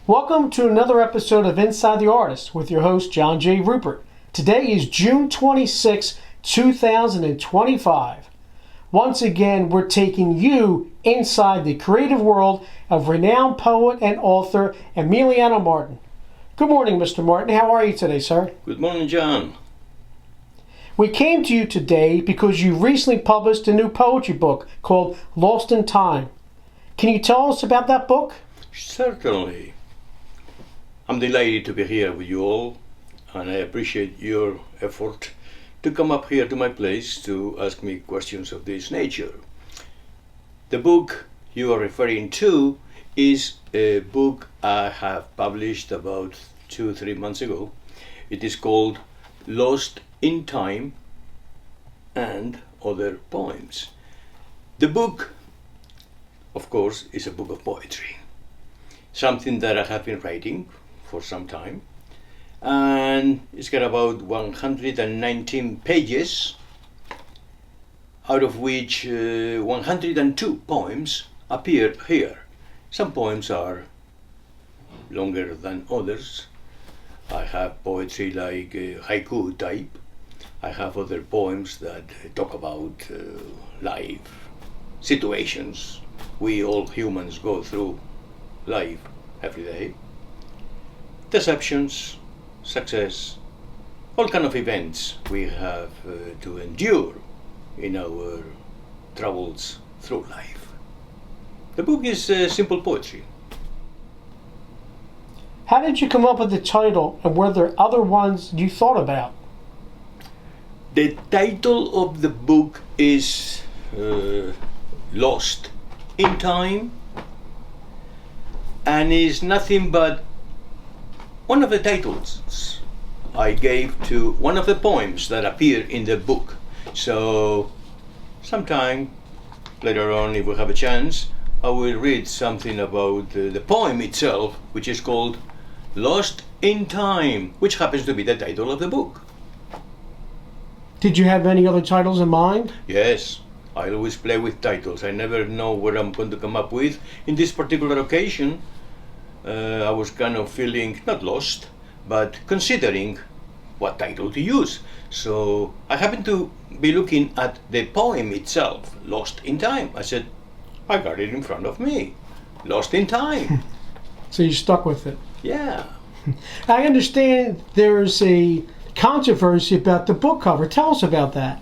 Welcome to another episode of Inside the Artist with your host, John J. Rupert. Today is June 26, 2025. Once again, we're taking you inside the creative world of renowned poet and author Emiliano Martin. Good morning, Mr. Martin. How are you today, sir? Good morning, John. We came to you today because you recently published a new poetry book called Lost in Time. Can you tell us about that book? Certainly. I'm delighted to be here with you all, and I appreciate your effort to come up here to my place to ask me questions of this nature. The book you are referring to is a book I have published about 2-3 months ago. It is called Lost in Time and Other Poems. The book, of course, is a book of poetry, something that I have been writing for some time, and it's got about 119 pages, out of which 102 poems appear here. Some poems are longer than others. I have poetry like haiku type. I have other poems that talk about life situations. We all humans go through life every day. Deceptions, success, all kind of events we have to endure in our travels through life. The book is simple poetry. How did you come up with the title, and were there other ones you thought about? The title of the book is Lost in Time, and is nothing but one of the titles I gave to one of the poems that appear in the book. So sometime later on, if we have a chance, I will read something about the poem itself, which is called Lost in Time, which happens to be the title of the book. Did you have any other titles in mind? Yes, I always play with titles. I never know what I'm going to come up with. In this particular occasion, I was kind of feeling not lost, but considering what title to use. So I happened to be looking at the poem itself, Lost in Time. I said, I got it in front of me. Lost in Time. So you stuck with it. Yeah. I understand there's a controversy about the book cover. Tell us about that.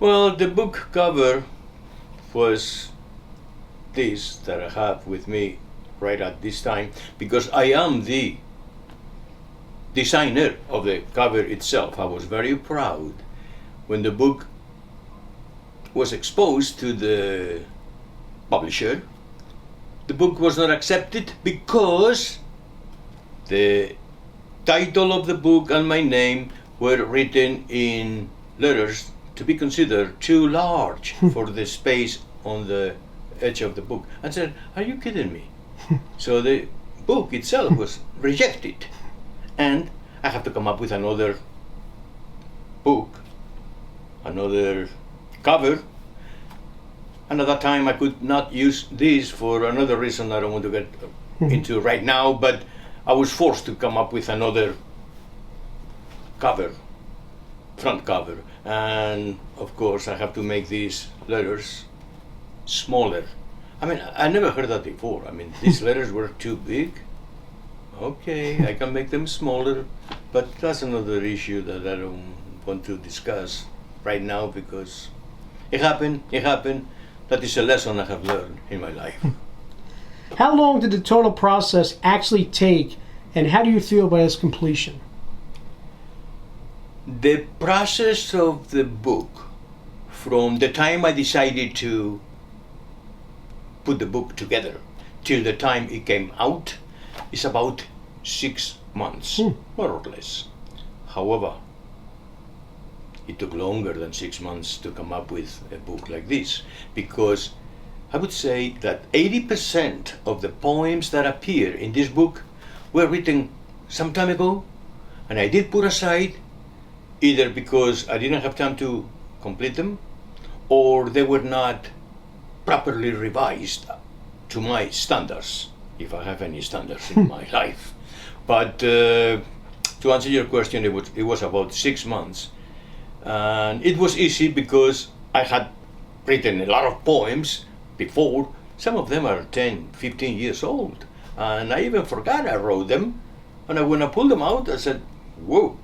Well, the book cover was this that I have with me right at this time, because I am the designer of the cover itself. I was very proud when the book was exposed to the publisher. The book was not accepted because the title of the book and my name were written in letters to be considered too large for the space on the edge of the book. I said, are you kidding me? So the book itself was rejected, and I have to come up with another book, another cover. And at that time I could not use this for another reason I don't want to get into right now, but I was forced to come up with another cover, front cover, and of course I have to make these letters smaller. I mean, I never heard that before. I mean, these letters were too big. Okay, I can make them smaller, but that's another issue that I don't want to discuss right now, because it happened. That is a lesson I have learned in my life. How long did the total process actually take, and how do you feel about its completion? The process of the book, from the time I decided to put the book together till the time it came out, is about 6 months, more or less. However, it took longer than 6 months to come up with a book like this, because I would say that 80% of the poems that appear in this book were written some time ago, and I did put aside either because I didn't have time to complete them, or they were not properly revised to my standards. if I have any standards in my life. But to answer your question, it was about 6 months. And it was easy because I had written a lot of poems before. Some of them are 10, 15 years old. And I even forgot I wrote them. And when I pulled them out, I said, whoa,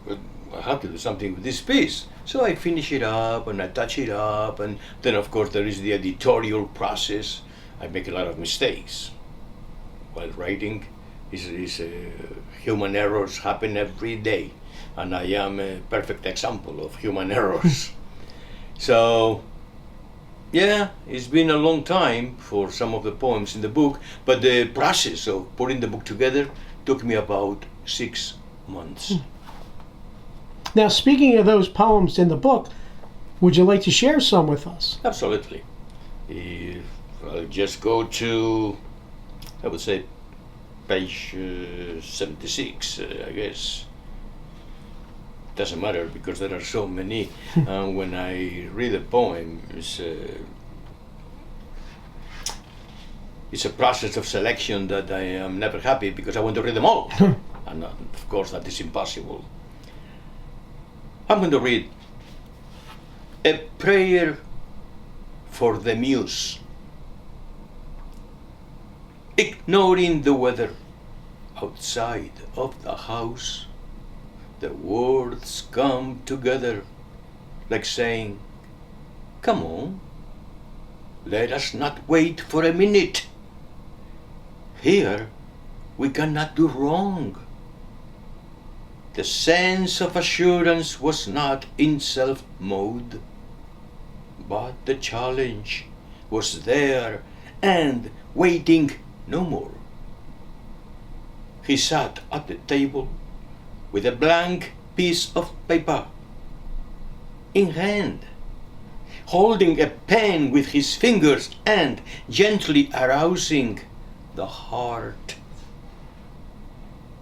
I have to do something with this piece. So I finish it up and I touch it up. And then, of course, there is the editorial process. I make a lot of mistakes while writing. Human errors happen every day. And I am a perfect example of human errors. So, yeah, it's been a long time for some of the poems in the book, but the process of putting the book together took me about 6 months. Now, speaking of those poems in the book, would you like to share some with us? Absolutely. If I'll just go to, I would say, page 76, I guess. Doesn't matter because there are so many. When I read a poem, it's a process of selection that I am never happy because I want to read them all. And of course that is impossible. I'm going to read A Prayer for the Muse. Ignoring the weather outside of the house, the words come together like saying, come on, let us not wait for a minute. Here we cannot do wrong. The sense of assurance was not in self-mode, but the challenge was there and waiting no more. He sat at the table with a blank piece of paper in hand, holding a pen with his fingers and gently arousing the heart.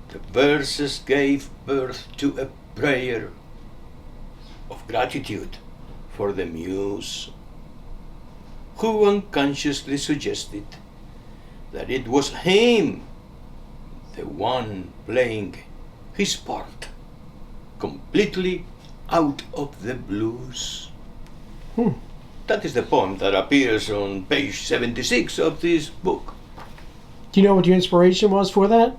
The verses gave birth to a prayer of gratitude for the muse, who unconsciously suggested that it was him, the one playing his part, completely out of the blues. That is the poem that appears on page 76 of this book. Do you know what your inspiration was for that?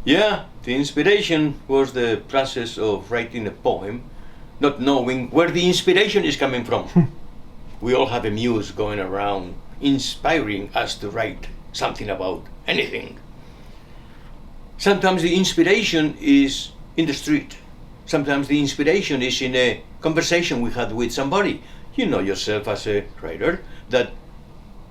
Yeah, the inspiration was the process of writing a poem, not knowing where the inspiration is coming from. We all have a muse going around, inspiring us to write something about anything. Sometimes the inspiration is in the street. Sometimes the inspiration is in a conversation we had with somebody. You know yourself as a writer that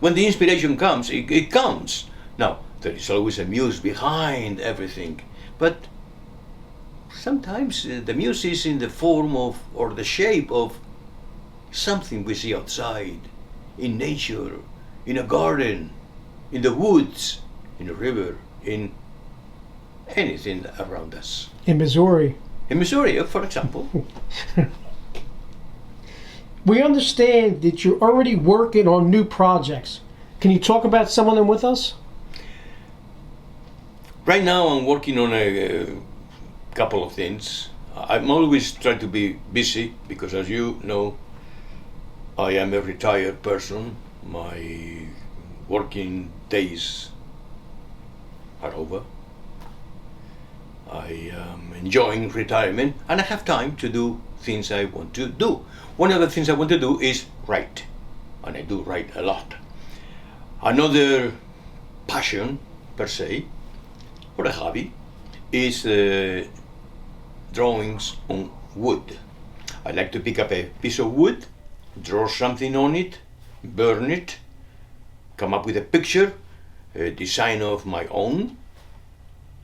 when the inspiration comes, it comes. Now, there is always a muse behind everything, but sometimes the muse is in the form of or the shape of something we see outside, in nature, in a garden, in the woods, in a river, in anything around us. In Missouri. In Missouri, for example. We understand that you're already working on new projects. Can you talk about some of them with us? Right now I'm working on a couple of things. I'm always trying to be busy because, as you know, I am a retired person. My working days are over. I am enjoying retirement and I have time to do things I want to do. One of the things I want to do is write, and I do write a lot. Another passion, per se, or a hobby, is drawings on wood. I like to pick up a piece of wood, draw something on it, burn it, come up with a picture, a design of my own,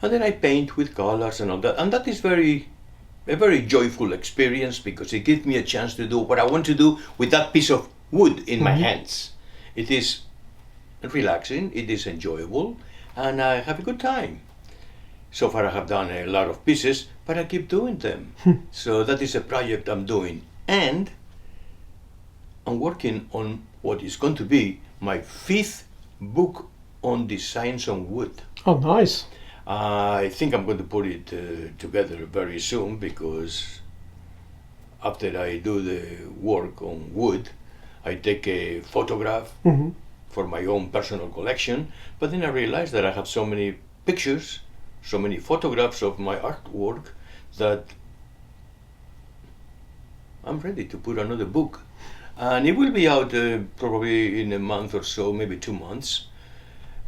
and then I paint with colors and all that. And that is a very joyful experience because it gives me a chance to do what I want to do with that piece of wood in my hands. It is relaxing, it is enjoyable, and I have a good time. So far I have done a lot of pieces, but I keep doing them. So that is a project I'm doing. And I'm working on what is going to be my 5th book on designs on wood. Oh, nice. I think I'm going to put it together very soon, because after I do the work on wood, I take a photograph Hmm. for my own personal collection. But then I realized that I have so many pictures, so many photographs of my artwork, that I'm ready to put another book. And it will be out probably in a month or so, maybe 2 months.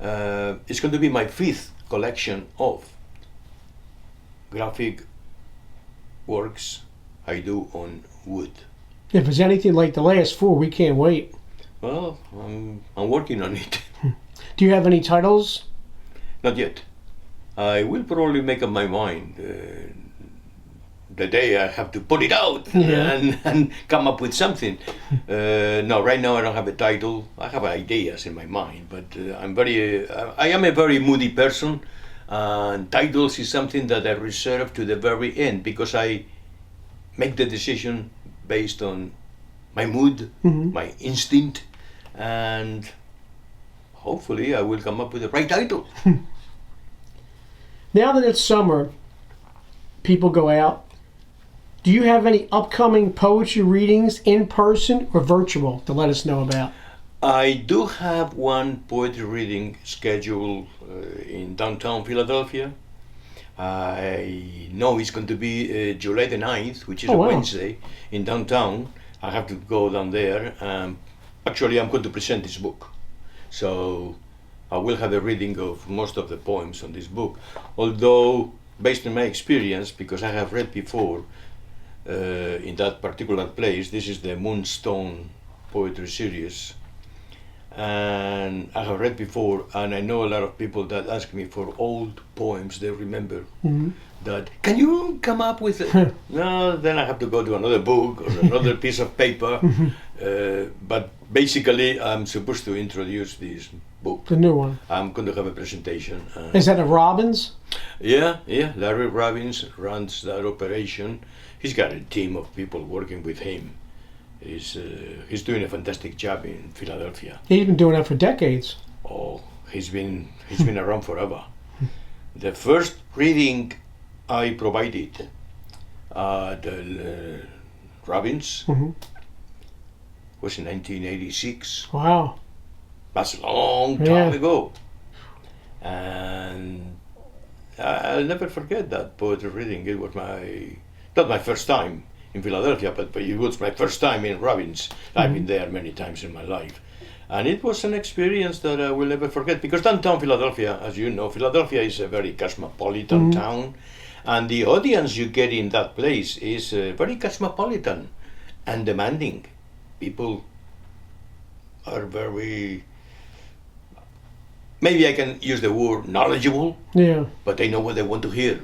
It's going to be my 5th collection of graphic works I do on wood. If it's anything like the last 4, we can't wait. Well, I'm working on it. Do you have any titles? Not yet. I will probably make up my mind the day I have to put it out and come up with something. No, right now I don't have a title. I have ideas in my mind, but I am a very moody person, and titles is something that I reserve to the very end, because I make the decision based on my mood, my instinct, and hopefully I will come up with the right title. Now that it's summer, people go out. Do you have any upcoming poetry readings in person or virtual to let us know about? I do have one poetry reading scheduled in downtown Philadelphia. I know it's going to be July the 9th, which is a wow. Wednesday, in downtown. I have to go down there. Actually, I'm going to present this book. So I will have a reading of most of the poems on this book. Although, based on my experience, because I have read before in that particular place, this is the Moonstone Poetry Series. And I have read before, and I know a lot of people that ask me for old poems they remember. That, can you come up with it? No, then I have to go to another book or another piece of paper. But basically, I'm supposed to introduce this book. The new one. I'm going to have a presentation. Is that a Robbins? Yeah. Larry Robbins runs that operation. He's got a team of people working with him. He's doing a fantastic job in Philadelphia. He's been doing that for decades. Oh, he's been around forever. The first reading I provided the Robbins was in 1986. Wow. That's a long time ago. And I'll never forget that poetry reading. It was not my first time in Philadelphia, but it was my first time in Robbins. I've been there many times in my life. And it was an experience that I will never forget, because downtown Philadelphia, as you know, Philadelphia is a very cosmopolitan town, and the audience you get in that place is very cosmopolitan and demanding. People are very, maybe I can use the word knowledgeable, but they know what they want to hear.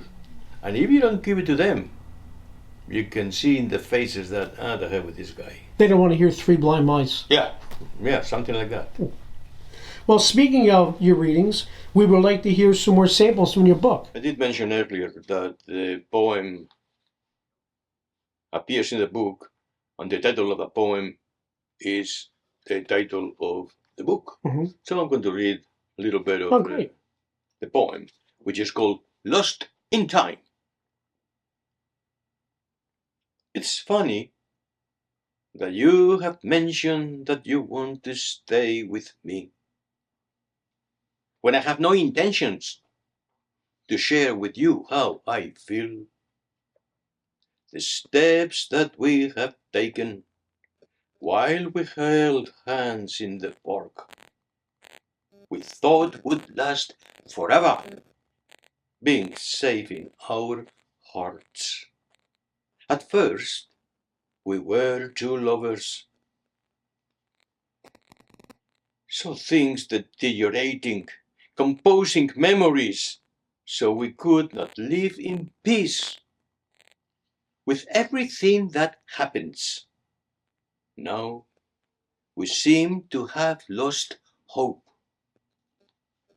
And if you don't give it to them, you can see in the faces that, the hell with this guy. They don't want to hear Three Blind Mice. Yeah, something like that. Well, speaking of your readings, we would like to hear some more samples from your book. I did mention earlier that the poem appears in the book, and the title of the poem is the title of the book. So I'm going to read a little bit of the poem, which is called Lost in Time. It's funny that you have mentioned that you want to stay with me, when I have no intentions to share with you how I feel. The steps that we have taken while we held hands in the park, we thought would last forever, being safe in our hearts. At first, we were two lovers, so things deteriorating, composing memories, so we could not live in peace with everything that happens. Now we seem to have lost hope,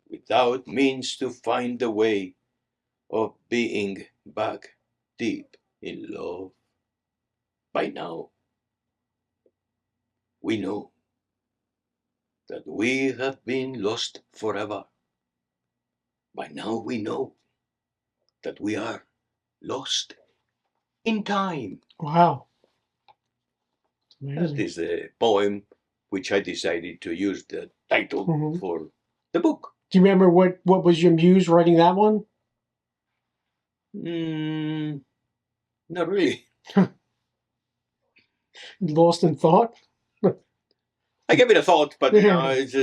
without means to find a way of being back deep in love. By now, we know that we have been lost forever. By now we know that we are lost in time. Wow. That Amazing. is the poem which I decided to use the title Mhm. for the book. Do you remember what was your muse writing that one? Not really. Lost in thought? I gave it a thought, but Yeah. it's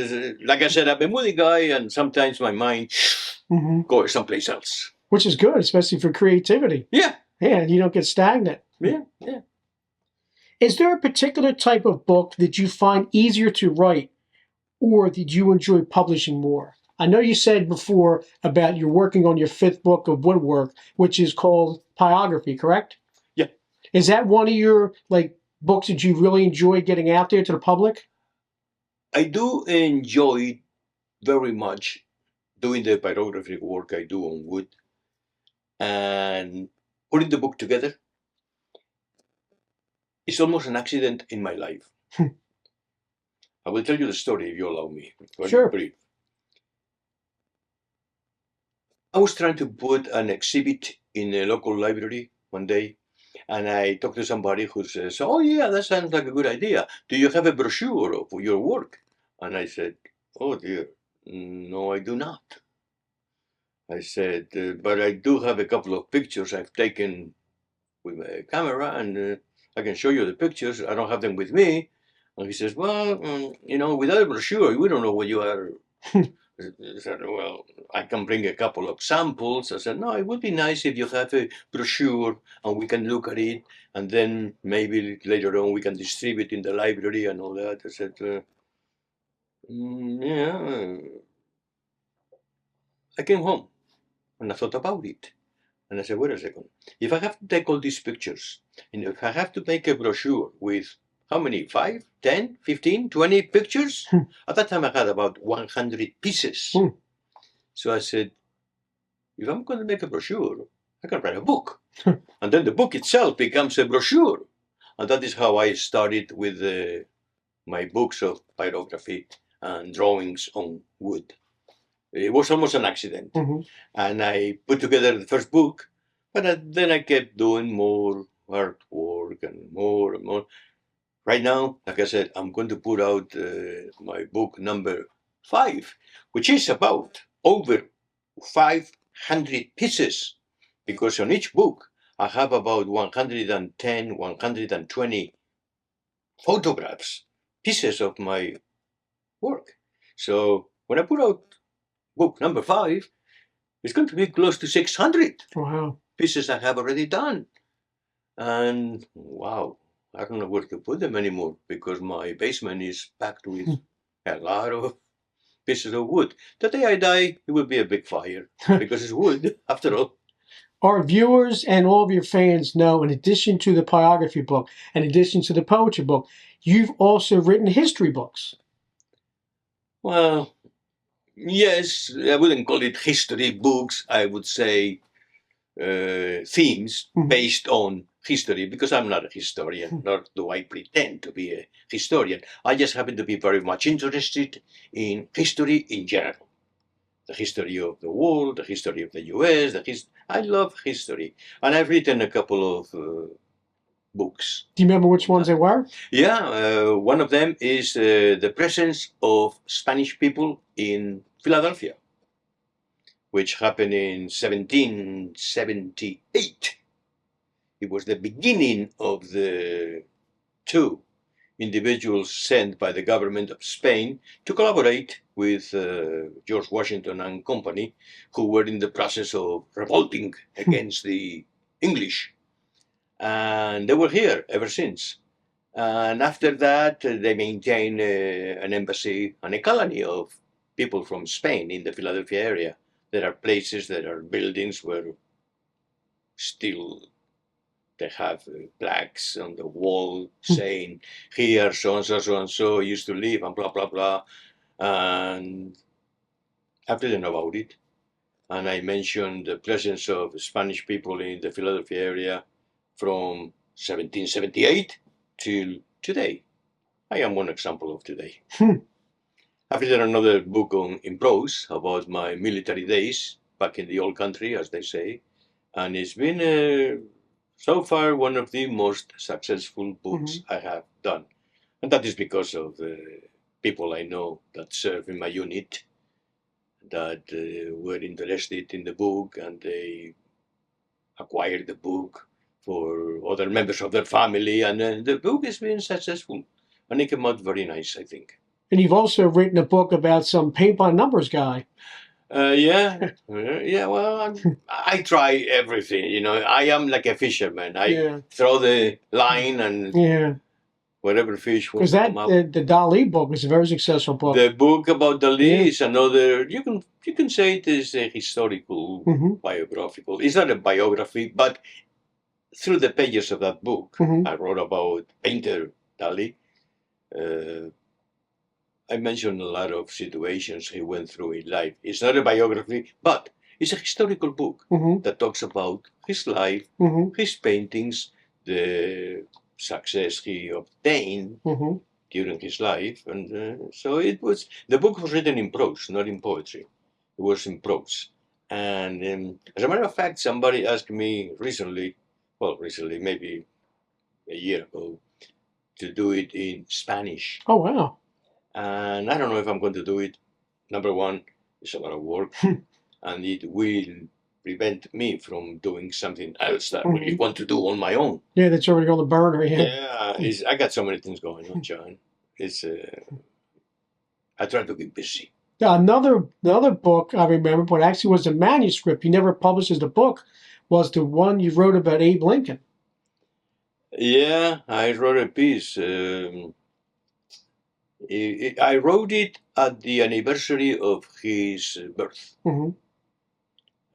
like I said, I'm a moody guy, and sometimes my mind Mhm. goes someplace else. Which is good, especially for creativity. Yeah, Yeah, you don't get stagnant. yeah. Is there a particular type of book that you find easier to write, or did you enjoy publishing more? I know you said before about you're working on your 5th book of woodwork, which is called Biography, correct? Yeah. Is that one of your books that you really enjoy getting out there to the public? I do enjoy very much doing the pyrography work I do on wood and putting the book together. It's almost an accident in my life. I will tell you the story if you allow me. Very Sure. brief. I was trying to put an exhibit in a local library one day, and I talked to somebody who says, "Oh yeah, that sounds like a good idea. Do you have a brochure of your work?" And I said, "Oh dear, no, I do not." I said, "But I do have a couple of pictures I've taken with my camera, and I can show you the pictures. I don't have them with me." And he says, "Well, without a brochure, we don't know what you are." I said, "Well, I can bring a couple of samples." I said, "No, it would be nice if you have a brochure and we can look at it, and then maybe later on we can distribute in the library and all that." I said, "Yeah." I came home and I thought about it. And I said, wait a second. If I have to take all these pictures, and if I have to make a brochure with how many? 5, 10, 15, 20 pictures? At that time I had about 100 pieces. So I said, if I'm going to make a brochure, I can write a book. And then the book itself becomes a brochure. And that is how I started with my books of pyrography and drawings on wood. It was almost an accident. And I put together the first book, but then I kept doing more artwork and more and more. Right now, like I said, I'm going to put out my book number 5, which is about over 500 pieces, because on each book I have about 110, 120 photographs, pieces of my work. So when I put out book number 5, it's going to be close to 600 pieces I have already done. And wow, I don't know where to put them anymore because my basement is packed with a lot of pieces of wood. The day I die, it will be a big fire because it's wood, after all. Our viewers and all of your fans know, in addition to the biography book, in addition to the poetry book, you've also written history books. Well, yes, I wouldn't call it history books. I would say themes based on history, because I'm not a historian, nor do I pretend to be a historian. I just happen to be very much interested in history in general. The history of the world, the history of the US, I love history. And I've written a couple of books. Do you remember which ones they were? Yeah, one of them is the presence of Spanish people in Philadelphia, which happened in 1778. It was the beginning of the 2 individuals sent by the government of Spain to collaborate with George Washington and company, who were in the process of revolting against the English. And they were here ever since. And after that, they maintained an embassy and a colony of people from Spain in the Philadelphia area. There are places, there are buildings where still they have plaques on the wall saying, here, so used to live, and blah, blah, blah. And I've written about it. And I mentioned the presence of Spanish people in the Philadelphia area from 1778 till today. I am one example of today. I've written another book in prose about my military days back in the old country, as they say, and it's been so far one of the most successful books I have done, and that is because of the people I know that serve in my unit that were interested in the book, and they acquired the book for other members of their family, and the book has been successful, and it came out very nice, I think. And you've also written a book about some paint by numbers guy. Yeah. Well, I try everything. I am like a fisherman. I throw the line and whatever fish will Because that come up. the Dali book was a very successful book. The book about Dali is another. You can say it is a historical, biographical. It's not a biography, but through the pages of that book, I wrote about painter Dali. I mentioned a lot of situations he went through in life. It's not a biography, but it's a historical book that talks about his life, his paintings, the success he obtained during his life. And so the book was written in prose, not in poetry. It was in prose. And as a matter of fact, somebody asked me recently, maybe a year ago, to do it in Spanish. Oh, wow. And I don't know if I'm going to do it. Number one, it's a lot of work, and it will prevent me from doing something else that I really want to do on my own. Yeah, that's already on the burner. Yeah, I got so many things going on, John. I try to be busy. Another book I remember, but actually was a manuscript. You never published as a book. Was the one you wrote about Abe Lincoln? Yeah, I wrote a piece. I wrote it at the anniversary of his birth.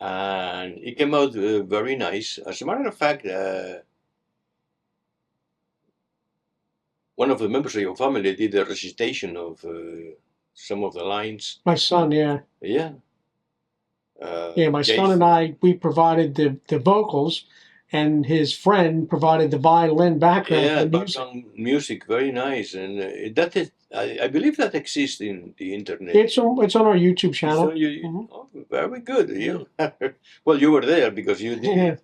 And it came out very nice. As a matter of fact, one of the members of your family did a recitation of some of the lines. My son, yeah. Yeah. My son and I, we provided the vocals, and his friend provided the violin background. Yeah, background music, very nice. And I believe that exists in the internet. It's on our YouTube channel. Oh, very good. Well, you were there because you did it,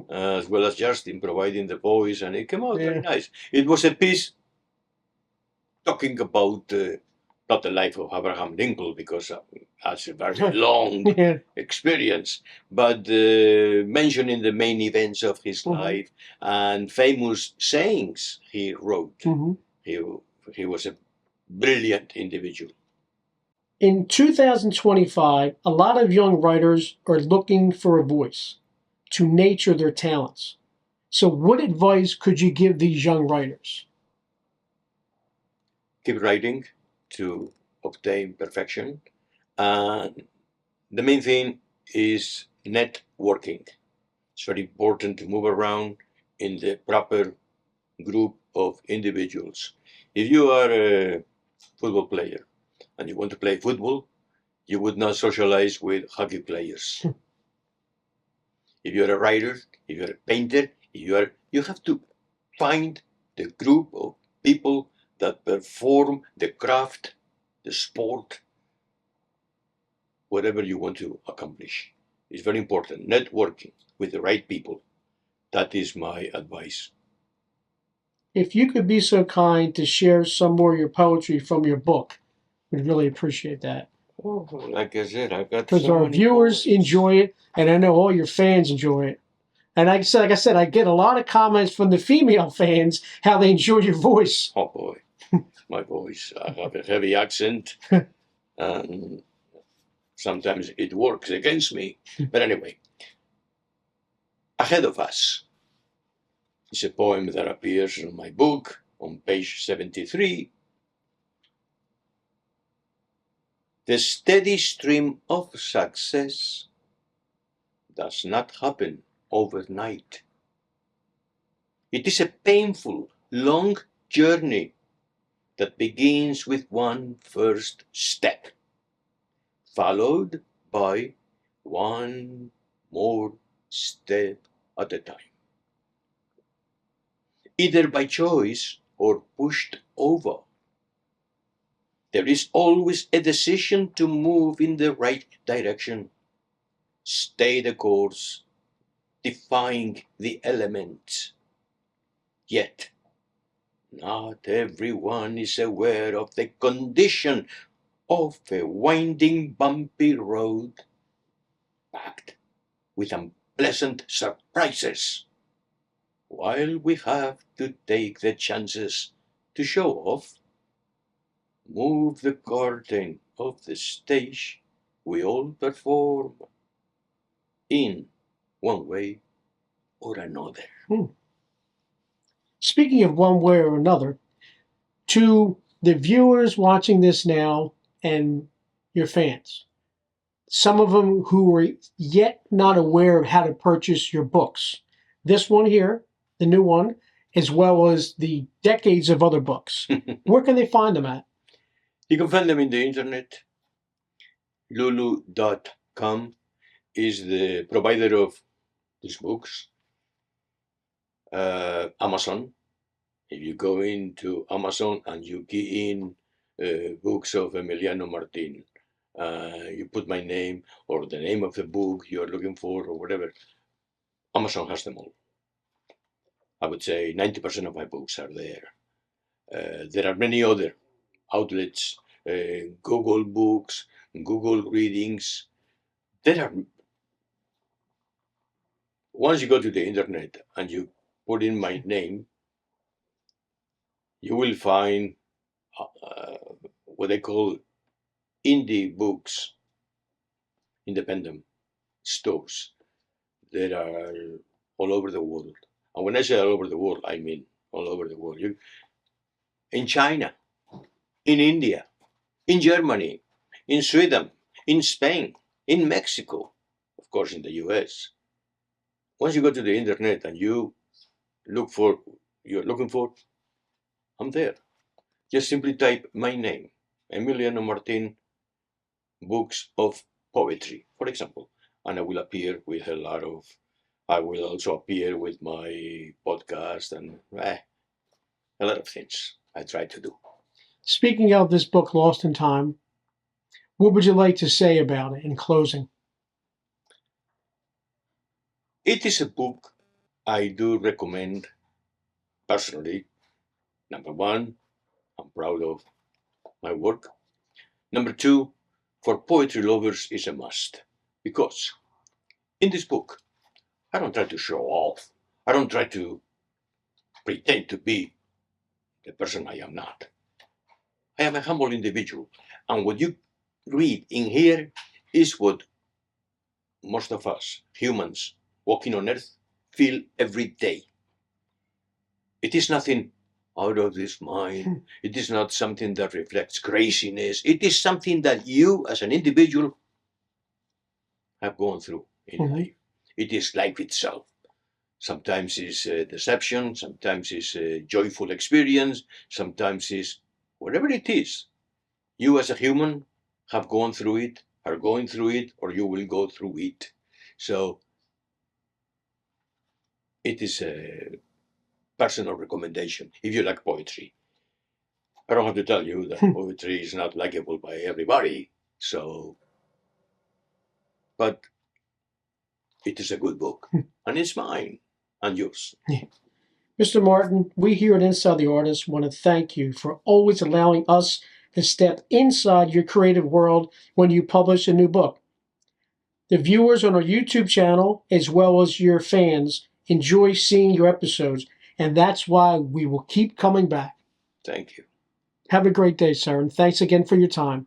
as well as Justin providing the voice, and it came out very nice. It was a piece talking about not the life of Abraham Lincoln, because that's a very long experience, but mentioning the main events of his life and famous sayings he wrote. He was a brilliant individual. In 2025, a lot of young writers are looking for a voice to nurture their talents. So what advice could you give these young writers? Keep writing to obtain perfection. And the main thing is networking. It's very important to move around in the proper group of individuals. If you are a football player and you want to play football, you would not socialize with hockey players. If you're a writer, if you're a painter, you have to find the group of people that perform the craft, the sport, whatever you want to accomplish. It's very important. Networking with the right people. That is my advice. If you could be so kind to share some more of your poetry from your book, we'd really appreciate that. Oh, like I said, I've got because our viewers enjoy it, and I know all your fans enjoy it. And like I said, I get a lot of comments from the female fans how they enjoy your voice. Oh boy, my voice. I have a heavy accent, and sometimes it works against me. But anyway, Ahead of Us is a poem that appears in my book on page 73. The steady stream of success does not happen overnight. It is a painful, long journey that begins with one first step, followed by one more step at a time. Either by choice or pushed over. There is always a decision to move in the right direction. Stay the course, defying the elements. Yet, not everyone is aware of the condition of a winding, bumpy road, packed with unpleasant surprises. While we have to take the chances to show off, move the curtain of the stage we all perform in one way or another. Speaking of one way or another, to the viewers watching this now and your fans, some of them who are yet not aware of how to purchase your books, this one here, the new one, as well as the decades of other books, where can they find them at? You can find them in the internet. Lulu.com is the provider of these books. Amazon. If you go into Amazon and you key in books of Emiliano Martin, you put my name or the name of the book you're looking for or whatever, Amazon has them all. I would say 90% of my books are there. There are many other outlets, Google Books, Google Readings. Once you go to the internet and you put in my name, you will find what they call indie books, independent stores that are all over the world. And when I say all over the world, I mean all over the world. In China, in India, in Germany, in Sweden, in Spain, in Mexico, of course in the US. Once you go to the internet and you look for you're looking for, I'm there. Just simply type my name, Emiliano Martin, books of poetry, for example, and I will appear with I will also appear with my podcast and a lot of things I try to do. Speaking of this book, Lost in Time, what would you like to say about it in closing? It is a book I do recommend personally. Number one, I'm proud of my work. Number two, for poetry lovers is a must. Because in this book, I don't try to show off. I don't try to pretend to be the person I am not. I am a humble individual. And what you read in here is what most of us, humans walking on earth, feel every day. It is nothing out of this mind. It is not something that reflects craziness. It is something that you, as an individual, have gone through in life. It is life itself. Sometimes it's a deception, sometimes it's a joyful experience, sometimes it's whatever it is. You, as a human, have gone through it, are going through it, or you will go through it. So it is a personal recommendation if you like poetry. I don't have to tell you that poetry is not likable by everybody. So, but it is a good book, and it's mine and yours. Mr. Martin, we here at Inside the Artist want to thank you for always allowing us to step inside your creative world when you publish a new book. The viewers on our YouTube channel, as well as your fans, enjoy seeing your episodes, and that's why we will keep coming back. Thank you. Have a great day, sir, and thanks again for your time.